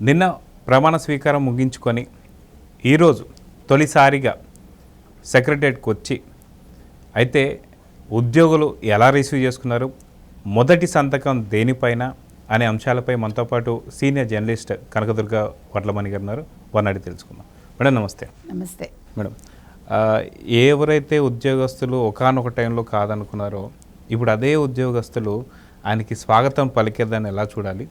నిన్న ప్రమాణ స్వీకారం ముగించుకొని ఈరోజు తొలిసారిగా సెక్రటరియట్కి వచ్చి అయితే ఉద్యోగులు ఎలా రిసీవ్ చేసుకున్నారు, మొదటి సంతకం దేనిపైన అనే అంశాలపై మనతో పాటు సీనియర్ జర్నలిస్ట్ కనకదుర్గ వడ్లమణి గారు ఉన్నారు. వారిని అడిగి తెలుసుకుందాం. మేడం నమస్తే. నమస్తే మేడం, ఎవరైతే ఉద్యోగస్తులు ఒకానొక టైంలో కాదనుకున్నారో ఇప్పుడు అదే ఉద్యోగస్తులు ఆయనకి స్వాగతం పలికేదని ఎలా చూడాలి,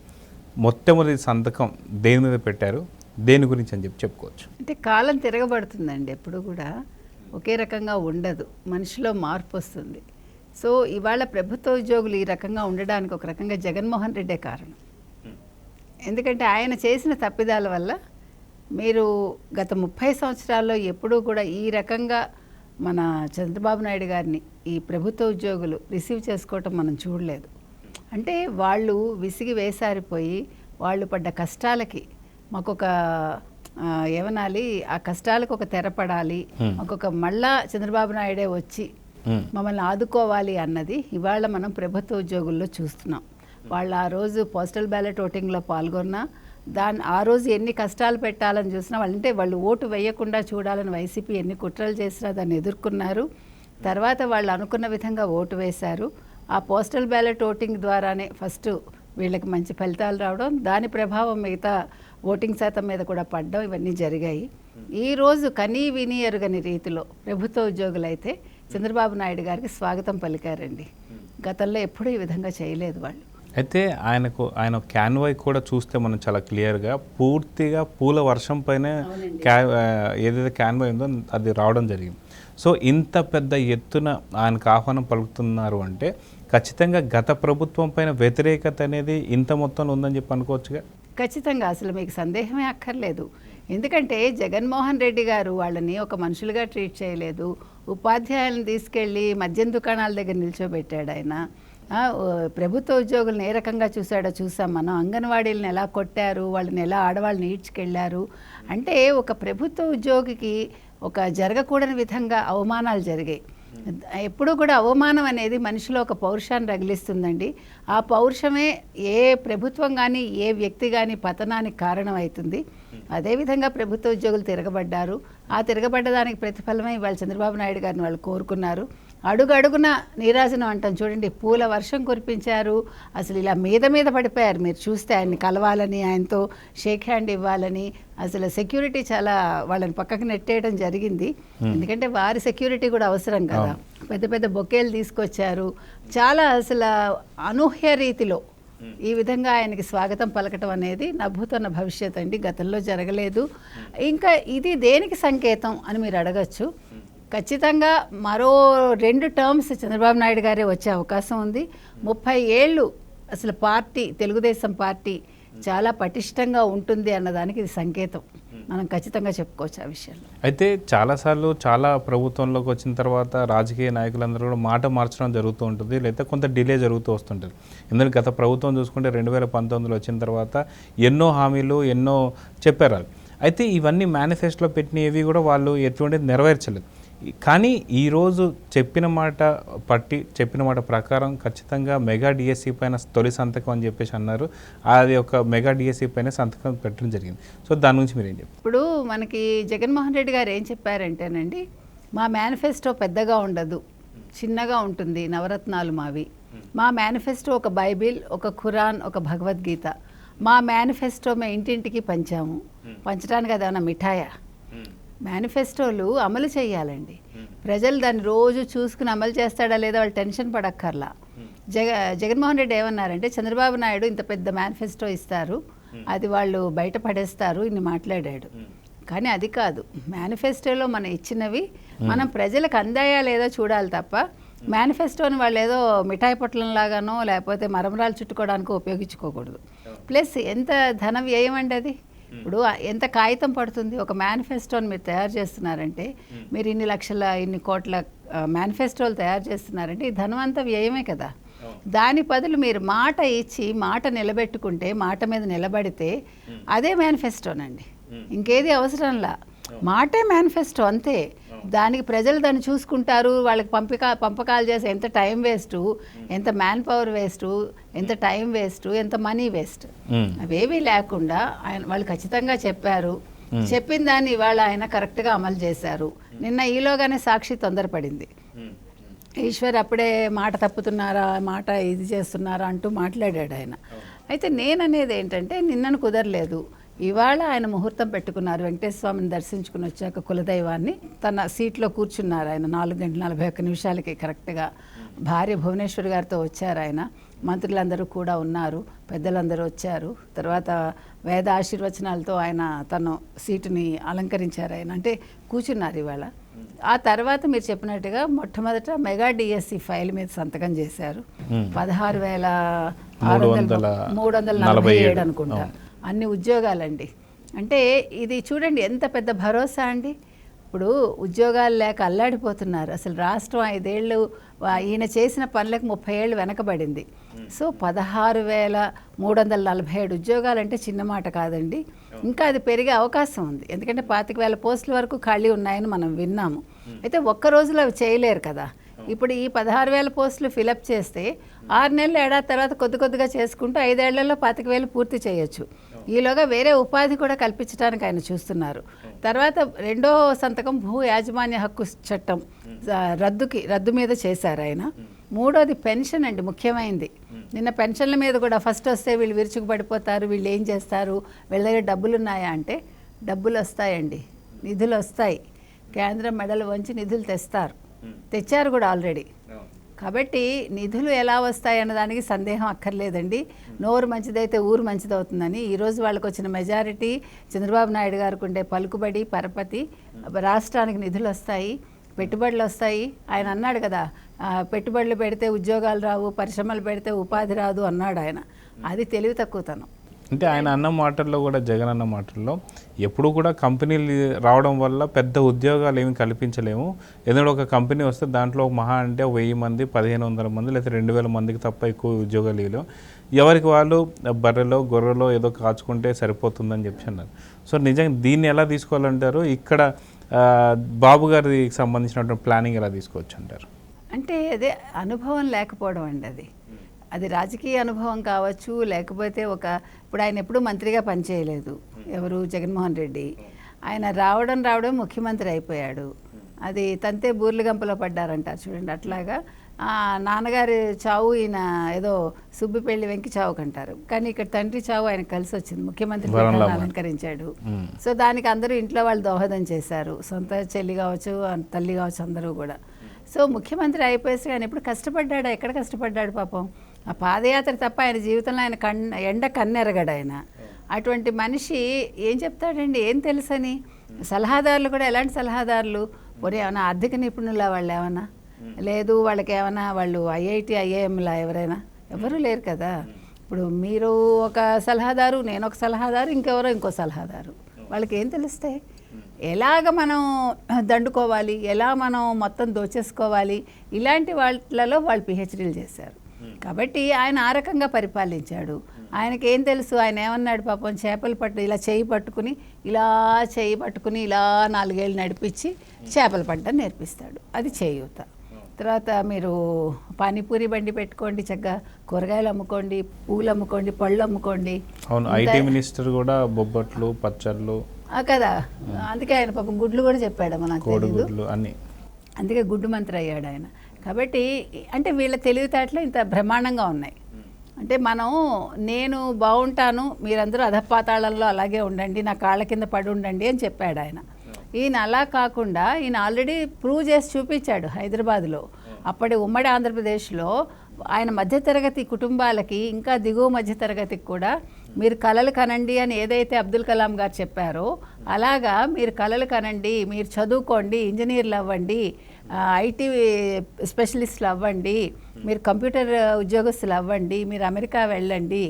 మొట్టమొదటి సంతకం దేని మీద పెట్టారు, దేని గురించి అని చెప్పుకోవచ్చు? అంటే కాలం తిరగబడుతుందండి, ఎప్పుడు కూడా ఒకే రకంగా ఉండదు, మనిషిలో మార్పు వస్తుంది. సో ఇవాళ ప్రభుత్వ ఉద్యోగులు ఈ రకంగా ఉండడానికి ఒక రకంగా జగన్మోహన్ రెడ్డే కారణం. ఎందుకంటే ఆయన చేసిన తప్పిదాల వల్ల మీరు గత 30 సంవత్సరాల్లో ఎప్పుడూ కూడా ఈ రకంగా మన చంద్రబాబు నాయుడు గారిని ఈ ప్రభుత్వ ఉద్యోగులు రిసీవ్ చేసుకోవటం మనం చూడలేదు. అంటే వాళ్ళు విసిగి వేసారిపోయి వాళ్ళు పడ్డ కష్టాలకి మాకొక ఏమనాలి, ఆ కష్టాలకు ఒక తెరపడాలి, మాకొక మళ్ళా చంద్రబాబు నాయుడే వచ్చి మమ్మల్ని ఆదుకోవాలి అన్నది ఇవాళ మనం ప్రభుత్వ ఉద్యోగుల్లో చూస్తున్నాం. వాళ్ళు ఆ రోజు పోస్టల్ బ్యాలెట్ ఓటింగ్లో పాల్గొన్నా, ఆ రోజు ఎన్ని కష్టాలు పెట్టాలని చూసినా వాళ్ళంటే వాళ్ళు ఓటు వేయకుండా చూడాలని వైసీపీ ఎన్ని కుట్రలు చేసినా దాన్ని ఎదుర్కొన్నారు. తర్వాత వాళ్ళు అనుకున్న విధంగా ఓటు వేశారు. ఆ పోస్టల్ బ్యాలెట్ ఓటింగ్ ద్వారానే ఫస్ట్ వీళ్ళకి మంచి ఫలితాలు రావడం, దాని ప్రభావం మిగతా ఓటింగ్ శాతం మీద కూడా పడడం, ఇవన్నీ జరిగాయి. ఈరోజు కనీ విని ఎరుగని రీతిలో ప్రభుత్వ ఉద్యోగులైతే చంద్రబాబు నాయుడు గారికి స్వాగతం పలికారండి. గతంలో ఎప్పుడూ ఈ విధంగా చేయలేదు వాళ్ళు. అయితే ఆయన క్యాన్వాయ్ కూడా చూస్తే మనం చాలా క్లియర్గా పూర్తిగా పూల వర్షం పైన ఏదైతే క్యాన్వాయ్ ఉందో అది రావడం జరిగింది. సో ఇంత పెద్ద ఎత్తున ఆయనకు ఆహ్వానం పలుకుతున్నారు అంటే ఖచ్చితంగా గత ప్రభుత్వం పైన వ్యతిరేకత అనేది ఇంత మొత్తంలో ఉందని చెప్పి అనుకోవచ్చుగా? ఖచ్చితంగా, అసలు మీకు సందేహమే అక్కర్లేదు. ఎందుకంటే జగన్మోహన్ రెడ్డి గారు వాళ్ళని ఒక మనుషులుగా ట్రీట్ చేయలేదు. ఉపాధ్యాయులను తీసుకెళ్ళి మద్యం దుకాణాల దగ్గర నిల్చోబెట్టాడు ఆయన. ప్రభుత్వ ఉద్యోగులను ఏ రకంగా చూశాడో చూసాం మనం. అంగన్వాడీలను ఎలా కొట్టారు, వాళ్ళని ఎలా ఆడవాళ్ళని ఈడ్చుకెళ్ళారు. అంటే ఒక ప్రభుత్వ ఉద్యోగికి ఒక జరగకూడని విధంగా అవమానాలు జరిగాయి. ఎప్పుడూ కూడా అవమానం అనేది మనిషిలో ఒక పౌరుషాన్ని రగిలిస్తుందండి. ఆ పౌరుషమే ఏ ప్రభుత్వం కానీ ఏ వ్యక్తి కానీ పతనానికి కారణం అవుతుంది. అదేవిధంగా ప్రభుత్వ ఉద్యోగులు తిరగబడ్డారు. ఆ తిరగబడ్డదానికి ప్రతిఫలమే ఇవాళ చంద్రబాబు నాయుడు గారిని వాళ్ళు కోరుకున్నారు. అడుగడుగున నీరాజనం అంటాం చూడండి, పూల వర్షం కురిపించారు. అసలు ఇలా మీద పడిపోయారు. మీరు చూస్తే ఆయన్ని కలవాలని, ఆయనతో షేక్ హ్యాండ్ ఇవ్వాలని, అసలు సెక్యూరిటీ చాలా వాళ్ళని పక్కకు నెట్టేయడం జరిగింది. ఎందుకంటే వారి సెక్యూరిటీ కూడా అవసరం కదా. పెద్ద పెద్ద బొకేలు తీసుకొచ్చారు. చాలా అసలు అనూహ్య రీతిలో ఈ విధంగా ఆయనకి స్వాగతం పలకటం అనేది నభూతోన్న భవిష్యత్ అండి, గతంలో జరగలేదు. ఇంకా ఇది దేనికి సంకేతం అని మీరు అడగచ్చు. ఖచ్చితంగా మరో 2 టర్మ్స్ చంద్రబాబు నాయుడు గారే వచ్చే అవకాశం ఉంది. 30 ఏళ్ళు అసలు పార్టీ, తెలుగుదేశం పార్టీ చాలా పటిష్టంగా ఉంటుంది అన్నదానికి ఇది సంకేతం. మనం ఖచ్చితంగా చెప్పుకోవచ్చు ఆ విషయంలో. అయితే చాలాసార్లు చాలా ప్రభుత్వంలోకి వచ్చిన తర్వాత రాజకీయ నాయకులందరూ కూడా మాట మార్చడం జరుగుతూ ఉంటుంది, లేదా కొంత డిలే జరుగుతూ వస్తుంటుంది. ఎందుకంటే గత ప్రభుత్వం చూసుకుంటే 2019లో వచ్చిన తర్వాత ఎన్నో హామీలు ఎన్నో చెప్పారు. అయితే ఇవన్నీ మేనిఫెస్టోలో పెట్టినవి కూడా వాళ్ళు ఎటువంటిది నెరవేర్చలేదు. కానీ ఈరోజు చెప్పిన మాట ప్రకారం ఖచ్చితంగా మెగా డిఎస్సి పైన తొలి సంతకం అని చెప్పేసి అన్నారు. అది ఒక మెగా డిఎస్సి పైన సంతకం పెట్టడం జరిగింది. సో దాని గురించి మీరు ఏం చెప్పారు? ఇప్పుడు మనకి జగన్మోహన్ రెడ్డి గారు ఏం చెప్పారంటేనండి, మా మేనిఫెస్టో పెద్దగా ఉండదు, చిన్నగా ఉంటుంది, నవరత్నాలు మావి. మా మేనిఫెస్టో ఒక బైబిల్, ఒక ఖురాన్, ఒక భగవద్గీత. మా మేనిఫెస్టో మేము ఇంటింటికి పంచడానికి అదేమన్నా మిఠాయా? మేనిఫెస్టోలు అమలు చేయాలండి. ప్రజలు దాన్ని రోజు చూసుకుని అమలు చేస్తాడా లేదా వాళ్ళు టెన్షన్ పడక్కర్లా. జగన్మోహన్ రెడ్డి ఏమన్నారంటే, చంద్రబాబు నాయుడు ఇంత పెద్ద మేనిఫెస్టో ఇస్తారు, అది వాళ్ళు బయట పడేస్తారు, ఇన్ని మాట్లాడాడు. కానీ అది కాదు. మేనిఫెస్టోలో మనం ఇచ్చినవి మనం ప్రజలకు అందాయా లేదో చూడాలి తప్ప మేనిఫెస్టోని వాళ్ళు ఏదో మిఠాయి పొట్లంలాగానో లేకపోతే మరమరాలు చుట్టుకోవడానికో ఉపయోగించుకోకూడదు. ప్లస్ ఎంత ధన వ్యయం అండి అది. ఇప్పుడు ఎంత కాగితం పడుతుంది ఒక మేనిఫెస్టోని మీరు తయారు చేస్తున్నారంటే, మీరు ఇన్ని లక్షల ఇన్ని కోట్ల మేనిఫెస్టోలు తయారు చేస్తున్నారంటే ఈ ధనం అంతా వ్యయమే కదా. దాని బదులు మీరు మాట ఇచ్చి మాట నిలబెట్టుకుంటే, మాట మీద నిలబడితే అదే మేనిఫెస్టోనండి, ఇంకేది అవసరంలా. మాటే మేనిఫెస్టో అంతే. దానికి ప్రజలు దాన్ని చూసుకుంటారు, వాళ్ళకి పంపకాలు చేసి ఎంత టైం వేస్ట్, ఎంత మ్యాన్ పవర్ వేస్ట్, ఎంత టైం వేస్ట్, ఎంత మనీ వేస్ట్, అవేమీ లేకుండా వాళ్ళు ఖచ్చితంగా చెప్పారు. చెప్పిన దాన్ని ఇవాళ ఆయన కరెక్ట్గా అమలు చేశారు. నిన్న ఈలోగానే సాక్షి తొందరపడింది. ఈశ్వర్ అప్పుడే మాట తప్పుతున్నారా, మాట ఇది చేస్తున్నారా అంటూ మాట్లాడాడు ఆయన. అయితే నేననేది ఏంటంటే నిన్నను కుదరలేదు, ఇవాళ ఆయన ముహూర్తం పెట్టుకున్నారు. వెంకటేశ్వర స్వామిని దర్శించుకుని వచ్చాక కులదైవాన్ని తన సీట్లో కూర్చున్నారు ఆయన 4:41 కరెక్ట్గా. భార్య భువనేశ్వర్ గారితో వచ్చారు ఆయన. మంత్రులందరూ కూడా ఉన్నారు, పెద్దలందరూ వచ్చారు. తర్వాత వేద ఆశీర్వచనాలతో ఆయన తన సీటుని అలంకరించారు ఆయన, అంటే కూర్చున్నారు ఇవాళ. ఆ తర్వాత మీరు చెప్పినట్టుగా మొట్టమొదట మెగా డిఎస్సి ఫైల్ మీద సంతకం చేశారు. 16,347 అనుకుంటా అన్ని ఉద్యోగాలండి. అంటే ఇది చూడండి ఎంత పెద్ద భరోసా అండి. ఇప్పుడు ఉద్యోగాలు లేక అల్లాడిపోతున్నారు. అసలు రాష్ట్రం 5 ఏళ్ళు ఈయన చేసిన పనులకు 30 ఏళ్ళు వెనకబడింది. సో 16,347 ఉద్యోగాలు అంటే చిన్న మాట కాదండి. ఇంకా అది పెరిగే అవకాశం ఉంది, ఎందుకంటే 25,000 పోస్టుల వరకు ఖాళీ ఉన్నాయని మనం విన్నాము. అయితే ఒక్క రోజులో అవి చేయలేరు కదా. ఇప్పుడు ఈ 16,000 పోస్టులు ఫిలప్ చేస్తే 6 నెలలు ఏడాది తర్వాత కొద్దిగా చేసుకుంటూ 5 ఏళ్లలో 25,000 పూర్తి చేయొచ్చు. ఈలోగా వేరే ఉపాధి కూడా కల్పించడానికి ఆయన చూస్తున్నారు. తర్వాత రెండో సంతకం భూ యాజమాన్య హక్కు చట్టం రద్దు మీద చేశారు ఆయన. మూడోది పెన్షన్ అండి, ముఖ్యమైనది. నిన్న పెన్షన్ల మీద కూడా ఫస్ట్ వస్తే వీళ్ళు విరుచుకుపడిపోతారు, వీళ్ళు ఏం చేస్తారు, వీళ్ళ దగ్గర డబ్బులు ఉన్నాయా అంటే డబ్బులు వస్తాయండి, నిధులు వస్తాయి. కేంద్రం మెడలు వంచి నిధులు తెచ్చారు కూడా ఆల్రెడీ. కాబట్టి నిధులు ఎలా వస్తాయి అన్నదానికి సందేహం అక్కర్లేదండి. నోరు మంచిదైతే ఊరు మంచిదవుతుందని ఈరోజు వాళ్ళకు వచ్చిన మెజారిటీ, చంద్రబాబు నాయుడు గారికి ఉండే పలుకుబడి, పరపతి, రాష్ట్రానికి నిధులు వస్తాయి, పెట్టుబడులు వస్తాయి. ఆయన అన్నాడు కదా, పెట్టుబడులు పెడితే ఉద్యోగాలు రావు, పరిశ్రమలు పెడితే ఉపాధి రాదు అన్నాడు ఆయన. అది తెలివి తక్కువతనం. అంటే ఆయన అన్న మాటల్లో కూడా, జగన్ అన్న మాటల్లో ఎప్పుడు కూడా కంపెనీలు రావడం వల్ల పెద్ద ఉద్యోగాలు ఏమి కల్పించలేము. ఎందుకంటే ఒక కంపెనీ వస్తే దాంట్లో మహా అంటే 1000 మంది, 1500 మంది లేదా 2000 మందికి తప్ప ఎక్కువ ఉద్యోగాలు లేవు. ఎవరికి వాళ్ళు బర్రెలో గొర్రెలో ఏదో కాచుకుంటే సరిపోతుందని చెప్పి అన్నారు. సో నిజంగా దీన్ని ఎలా తీసుకోవాలంటారు? ఇక్కడ బాబు గారికి సంబంధించినటువంటి ప్లానింగ్ ఎలా తీసుకోవచ్చు అంటారు? అంటే అదే అనుభవం లేకపోవడం అండి. అది రాజకీయ అనుభవం కావచ్చు, లేకపోతే ఇప్పుడు ఆయన ఎప్పుడూ మంత్రిగా పనిచేయలేదు. ఎవరు? జగన్మోహన్ రెడ్డి. ఆయన రావడం ముఖ్యమంత్రి అయిపోయాడు. అది తంతే బూర్లు గంపలో పడ్డారంటారు చూడండి, అట్లాగా నాన్నగారి చావు ఈయన ఏదో సుబ్బిపెళ్లి వెంకి చావు కంటారు, కానీ ఇక్కడ తండ్రి చావు ఆయన కలిసి వచ్చింది. ముఖ్యమంత్రి అలంకరించాడు. సో దానికి అందరూ ఇంట్లో వాళ్ళు దోహదం చేశారు, సొంత చెల్లి కావచ్చు, తల్లి కావచ్చు, అందరూ కూడా. సో ముఖ్యమంత్రి అయిపోయేసి ఆయన ఎప్పుడు కష్టపడ్డాడా? ఎక్కడ కష్టపడ్డాడు పాపం? ఆ పాదయాత్ర తప్ప ఆయన జీవితంలో ఆయన ఎండ కన్నెరగడు ఆయన. అటువంటి మనిషి ఏం చెప్తాడండి? ఏం తెలుసని? సలహాదారులు కూడా ఎలాంటి సలహాదారులు? ఒరే ఏమైనా ఆర్థిక నిపుణులా వాళ్ళు? ఏమన్నా లేదు వాళ్ళకి? ఏమన్నా వాళ్ళు IIT IIMలా ఎవరైనా? ఎవరు లేరు కదా. ఇప్పుడు మీరు ఒక సలహాదారు, నేను ఒక సలహాదారు, ఇంకెవరో ఇంకో సలహాదారు. వాళ్ళకి ఏం తెలుస్తాయి? ఎలాగ మనం దండుకోవాలి, ఎలా మనం మొత్తం దోచేసుకోవాలి, ఇలాంటి వాటిలలో వాళ్ళు PhDలు చేశారు. కాబట్టి ఆయన ఆ రకంగా పరిపాలించాడు. ఆయనకి ఏం తెలుసు? ఆయన ఏమన్నాడు పాపం? చేపలు ఇలా చేయి పట్టుకుని ఇలా 4 ఏళ్ళు నడిపించి చేపలు పట్టడం నేర్పిస్తాడు. అది చేయూత. తర్వాత మీరు పానీపూరి బండి పెట్టుకోండి, చక్కగా కూరగాయలు అమ్ముకోండి, పూలు అమ్ముకోండి, పళ్ళు అమ్ముకోండి. అవును, IT మినిస్టర్ కూడా బొబ్బట్లు, పచ్చళ్ళు కదా. అందుకే ఆయన పాపం గుడ్లు కూడా చెప్పాడు, మనకు కోడిగుడ్లు అన్ని. అందుకే గుడ్డు మంత్రి అయ్యాడు ఆయన. కాబట్టి అంటే వీళ్ళ తెలివితేటలు ఇంత బ్రహ్మాండంగా ఉన్నాయి. అంటే నేను బాగుంటాను, మీరందరూ అధపాతాళంలో అలాగే ఉండండి, నా కాళ్ళ కింద పడి ఉండండి అని చెప్పాడు ఆయన. ఈయన అలా కాకుండా ఈయన ఆల్రెడీ ప్రూవ్ చేసి చూపించాడు హైదరాబాద్లో. అప్పటి ఉమ్మడి ఆంధ్రప్రదేశ్లో ఆయన మధ్యతరగతి కుటుంబాలకి, ఇంకా దిగువ మధ్యతరగతికి కూడా మీరు కలలు కనండి అని ఏదైతే అబ్దుల్ కలాం గారు చెప్పారో అలాగా మీరు కలలు కనండి, మీరు చదువుకోండి, ఇంజనీర్లు అవ్వండి, IT స్పెషలిస్టులు అవ్వండి, మీరు కంప్యూటర్ ఉద్యోగస్తులు అవ్వండి, మీరు అమెరికా వెళ్ళండి,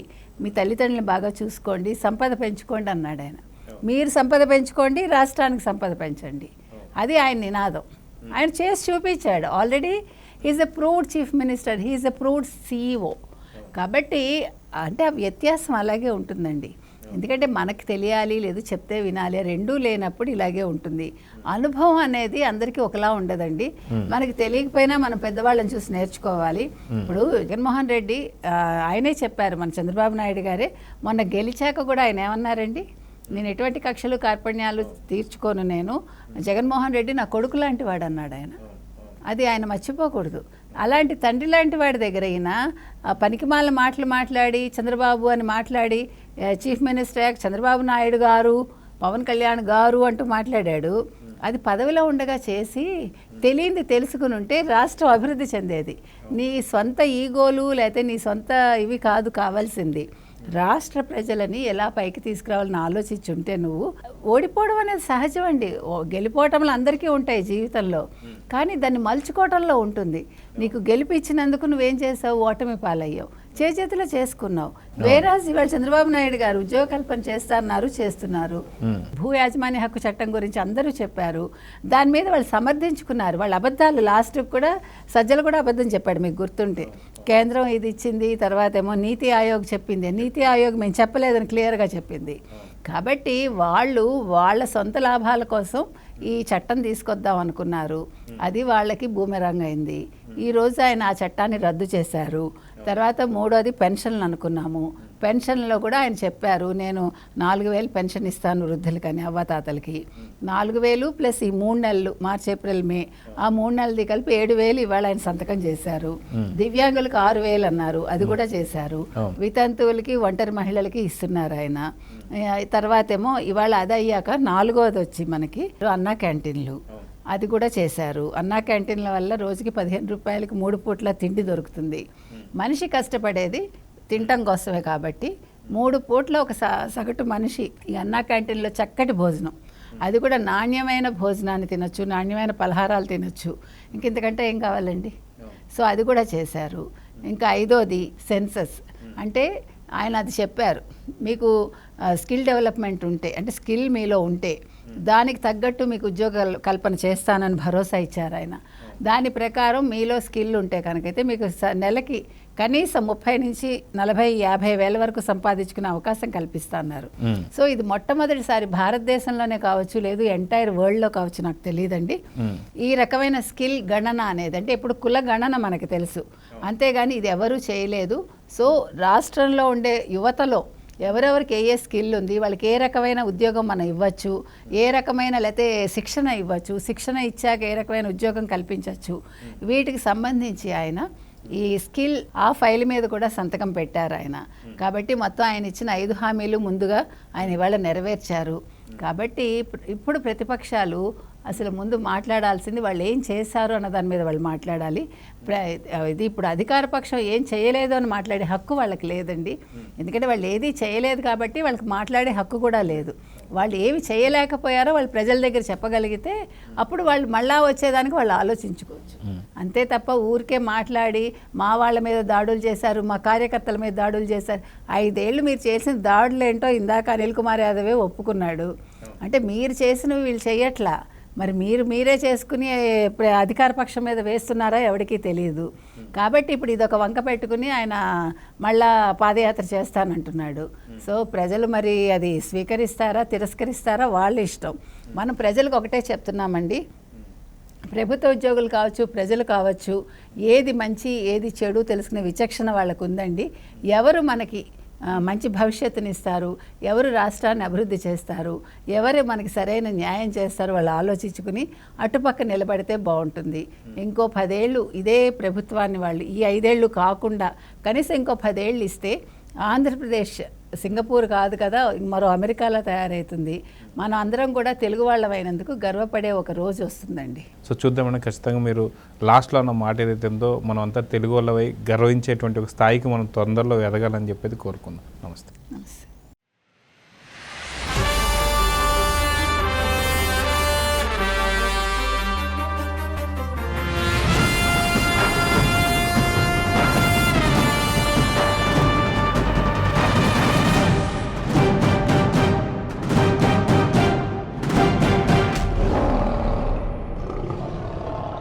మీ తల్లిదండ్రులను బాగా చూసుకోండి, సంపద పెంచుకోండి అన్నాడు ఆయన. మీరు సంపద పెంచుకోండి, రాష్ట్రానికి సంపద పెంచండి, అది ఆయన నినాదం. ఆయన చేసి చూపించాడు. ఆల్రెడీ హీఈస్ ఎ ప్రూవ్డ్ చీఫ్ మినిస్టర్, హీఈస్ ఎ ప్రూవ్డ్ CEO. కాబట్టి అంటే ఆ వ్యత్యాసం అలాగే ఉంటుందండి. ఎందుకంటే మనకు తెలియాలి లేదు చెప్తే వినాలి రెండూ లేనప్పుడు ఇలాగే ఉంటుంది. అనుభవం అనేది అందరికీ ఒకలా ఉండదండి. మనకి తెలియకపోయినా మనం పెద్దవాళ్ళని చూసి నేర్చుకోవాలి. ఇప్పుడు జగన్మోహన్ రెడ్డి ఆయనే చెప్పారు, మన చంద్రబాబు నాయుడు గారే మొన్న గెలిచాక కూడా ఆయన ఏమన్నారండి, నేను ఎటువంటి కక్షలు కార్పణ్యాలు తీర్చుకోను, నేను జగన్మోహన్ రెడ్డి నా కొడుకు లాంటి వాడు అన్నాడు ఆయన. అది ఆయన మర్చిపోకూడదు. అలాంటి తండ్రి లాంటి వాడి దగ్గర అయినా పనికిమాల మాటలు మాట్లాడి చంద్రబాబు అని మాట్లాడి చీఫ్ మినిస్టర్ చంద్రబాబు నాయుడు గారు, పవన్ కళ్యాణ్ గారు అంటూ మాట్లాడాడు. అది పదవిలో ఉండగా చేసి తెలియంది తెలుసుకుని ఉంటే రాష్ట్రం అభివృద్ధి చెందేది. నీ సొంత ఈగోలు లేకపోతే నీ సొంత ఇవి కాదు కావాల్సింది, రాష్ట్ర ప్రజలని ఎలా పైకి తీసుకురావాలని ఆలోచించుంటే నువ్వు ఓడిపోవడం అనేది సహజం అండి. గెలిపోవటంలో అందరికీ ఉంటాయి జీవితంలో, కానీ దాన్ని మలుచుకోవటంలో ఉంటుంది. నీకు గెలిపించినందుకు నువ్వేం చేసావు, ఓటమి పాలయ్యావు, చేతిలో చేసుకున్నావు. వేరాజ్ ఇవాళ చంద్రబాబు నాయుడు గారు ఉద్యోగ కల్పన చేస్తున్నారు. భూ యాజమాన్య హక్కు చట్టం గురించి అందరూ చెప్పారు, దాని మీద వాళ్ళు సమర్థించుకున్నారు. వాళ్ళ అబద్ధాలు లాస్ట్ కూడా సజ్జలు కూడా అబద్ధం చెప్పాడు, మీకు గుర్తుంటే. కేంద్రం ఇది ఇచ్చింది, తర్వాత ఏమో నీతి ఆయోగ్ చెప్పింది, నీతి ఆయోగ్ మేము చెప్పలేదని క్లియర్గా చెప్పింది. కాబట్టి వాళ్ళు వాళ్ళ సొంత లాభాల కోసం ఈ చట్టం తీసుకొద్దాం అనుకున్నారు. అది వాళ్ళకి బూమెరాంగ్ అయింది. ఈరోజు ఆయన ఆ చట్టాన్ని రద్దు చేశారు. తర్వాత మూడోది పెన్షన్లు అనుకున్నాము. పెన్షన్లో కూడా ఆయన చెప్పారు, నేను 4,000 పెన్షన్ ఇస్తాను వృద్ధులకని, అవ్వతాతలకి 4,000 ప్లస్ ఈ 3 నెలలు మార్చి ఏప్రిల్ మే, ఆ 3 నెలది కలిపి 7,000 ఇవాళ ఆయన సంతకం చేశారు. దివ్యాంగులకు 6,000 అన్నారు, అది కూడా చేశారు. వితంతువులకి ఒంటరి మహిళలకి ఇస్తున్నారు ఆయన. తర్వాత ఏమో ఇవాళ అది అయ్యాక 4వది వచ్చి మనకి అన్నా క్యాంటీన్లు, అది కూడా చేశారు. అన్నా క్యాంటీన్ల వల్ల రోజుకి 15 రూపాయలకి 3 పూట్ల తిండి దొరుకుతుంది. మనిషి కష్టపడేది తినటం కోసమే కాబట్టి 3 పూట్ల ఒక సగటు మనిషి ఈ అన్నా క్యాంటీన్లో చక్కటి భోజనం, అది కూడా నాణ్యమైన భోజనాన్ని తినొచ్చు, నాణ్యమైన పలహారాలు తినొచ్చు. ఇంకెంతకంటే ఏం కావాలండి? సో అది కూడా చేశారు. ఇంకా 5వది సెన్సస్. అంటే ఆయన అది చెప్పారు, మీకు స్కిల్ డెవలప్మెంట్ ఉంటే, అంటే స్కిల్ మీలో ఉంటే దానికి తగ్గట్టు మీకు ఉద్యోగ కల్పన చేస్తానని భరోసా ఇచ్చారు ఆయన. దాని ప్రకారం మీలో స్కిల్ ఉంటే కనుకైతే మీకు నెలకి కనీసం 30 నుంచి 40, 50 వేల వరకు సంపాదించుకునే అవకాశం కల్పిస్తున్నారు. సో ఇది మొట్టమొదటిసారి భారతదేశంలోనే కావచ్చు, లేదు ఎంటైర్ వరల్డ్లో కావచ్చు, నాకు తెలియదండి, ఈ రకమైన స్కిల్ గణన అనేది. అంటే ఇప్పుడు కుల గణన మనకు తెలుసు, అంతేగాని ఇది ఎవరూ చేయలేదు. సో రాష్ట్రంలో ఉండే యువతలో ఎవరెవరికి ఏ స్కిల్ ఉంది, వాళ్ళకి ఏ రకమైన ఉద్యోగం మనం ఇవ్వచ్చు, ఏ రకమైన లేకపోతే శిక్షణ ఇవ్వచ్చు, శిక్షణ ఇచ్చాక ఏ రకమైన ఉద్యోగం కల్పించవచ్చు, వీటికి సంబంధించి ఆయన ఈ స్కిల్ ఆ ఫైల్ మీద కూడా సంతకం పెట్టారు ఆయన. కాబట్టి మొత్తం ఆయన ఇచ్చిన 5 హామీలు ముందుగా ఆయన ఇవాళ నెరవేర్చారు. కాబట్టి ఇప్పుడు ప్రతిపక్షాలు అసలు ముందు మాట్లాడాల్సింది వాళ్ళు ఏం చేశారు అన్న దాని మీద వాళ్ళు మాట్లాడాలి. ఇది ఇప్పుడు అధికార పక్షం ఏం చేయలేదు అని మాట్లాడే హక్కు వాళ్ళకి లేదండి. ఎందుకంటే వాళ్ళు ఏది చేయలేదు కాబట్టి వాళ్ళకి మాట్లాడే హక్కు కూడా లేదు. వాళ్ళు ఏమి చేయలేకపోయారో వాళ్ళు ప్రజల దగ్గర చెప్పగలిగితే అప్పుడు వాళ్ళు మళ్ళా వచ్చేదానికి వాళ్ళు ఆలోచించుకోవచ్చు. అంతే తప్ప ఊరికే మాట్లాడి మా వాళ్ళ మీద దాడులు చేశారు, మా కార్యకర్తల మీద దాడులు చేశారు. 5 ఏళ్ళు మీరు చేసిన దాడులు ఏంటో ఇందాక అనిల్ కుమార్ యాదవే ఒప్పుకున్నాడు. అంటే మీరు చేసినవి వీళ్ళు చేయట్లా, మరి మీరే చేసుకుని అధికార పక్షం మీద వేస్తున్నారా ఎవరికీ తెలియదు. కాబట్టి ఇప్పుడు ఇదొక వంక పెట్టుకుని ఆయన మళ్ళా పాదయాత్ర చేస్తానంటున్నాడు. సో ప్రజలు మరి అది స్వీకరిస్తారా తిరస్కరిస్తారా వాళ్ళ ఇష్టం. మనం ప్రజలకు ఒకటే చెప్తున్నామండి, ప్రభుత్వ ఉద్యోగులు కావచ్చు, ప్రజలు కావచ్చు, ఏది మంచి ఏది చెడు తెలుసుకునే విచక్షణ వాళ్ళకు ఉందండి. ఎవరు మనకి మంచి భవిష్యత్తునిస్తారు, ఎవరు రాష్ట్రాన్ని అభివృద్ధి చేస్తారు, ఎవరు మనకి సరైన న్యాయం చేస్తారు వాళ్ళు ఆలోచించుకుని అటుపక్క నిలబడితే బాగుంటుంది. ఇంకో 10 ఏళ్ళు ఇదే ప్రభుత్వాన్ని వాళ్ళు ఈ 5 ఏళ్ళు కాకుండా కనీసం ఇంకో 10 ఏళ్ళు ఇస్తే ఆంధ్రప్రదేశ్ సింగపూర్ కాదు కదా, మరో అమెరికాలో తయారవుతుంది. మనం అందరం కూడా తెలుగు వాళ్ళమైనందుకు గర్వపడే ఒక రోజు వస్తుందండి. సో చూద్దామని ఖచ్చితంగా మీరు లాస్ట్లో ఉన్న మాట ఏదైతే ఉందో మనం అంతా తెలుగు వాళ్ళవై గర్వించేటువంటి ఒక స్థాయికి మనం తొందరలో ఎదగాలని చెప్పేది కోరుకుందాం. నమస్తే.